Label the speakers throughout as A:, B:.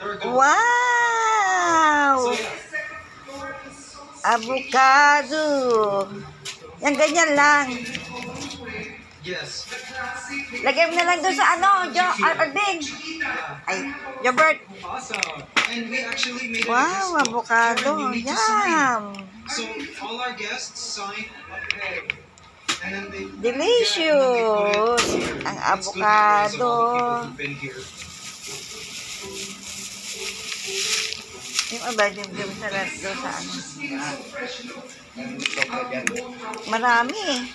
A: Wow! Avocado. Yan, ganyan lang.
B: Yes.
A: Lagay mo na lang doon sa Alvin. Ay, Jobert.
B: Awesome. And we actually made it
A: Wow, avocado.
B: You need to sign.
A: Yum.
B: So all our guests sign up there. And then they
A: Delicious. Ang avocado. Yung iba, yung sarap doon sa ano. Marami.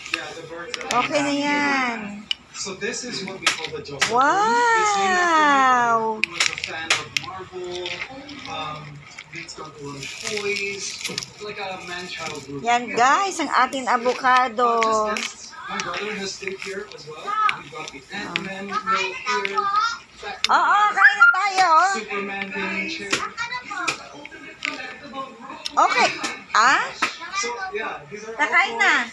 A: Okay na yan.
B: So this is what we call the Joseph.
A: Wow!
B: He was a fan of Marvel. He's got a lot of toys. Like a man-child group.
A: Yan guys, ang ating avocado.
B: My brother has stayed here as well. We got the Ant-Man here.
A: Oo, kain na tayo.
B: Superman gaming chair.
A: Okay. Ah?
B: So yeah, these are
A: Nakain na.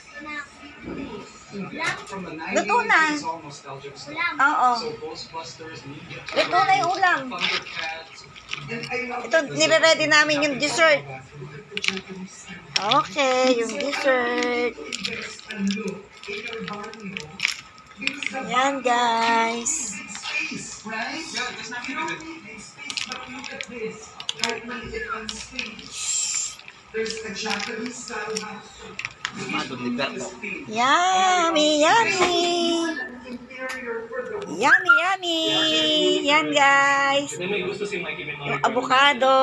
B: from the 90s.
A: Luto na.
B: This is all nostalgic stuff.
A: Oo.
B: So Ghostbusters, Ninja
A: Luto na yung ulam.
B: Thundercats.
A: Ito, nire-ready namin yung dessert. Okay, yung dessert. Yan guys.
B: Yeah, it's not even good. There's a Japanese style house.
A: Yummy, yummy. Yummy, yummy. Yan guys. Yung avocado.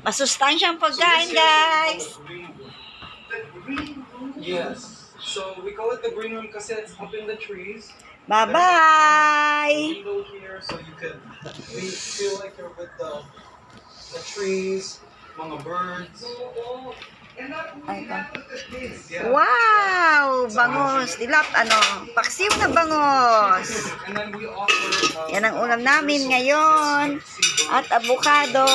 A: Masustansyang pagkain guys.
B: Yes. So we call it the green room because it's up in the trees.
A: Bye-bye.
B: Window here, so you can feel like you're with the trees, mga birds. Yeah.
A: Wow! Bangos. Paksiw na bangos.
B: And then we offer
A: Yan ang ulam namin ngayon. At avocado.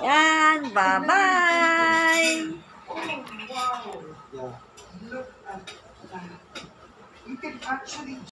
A: Yan. Bye-bye.
B: you can actually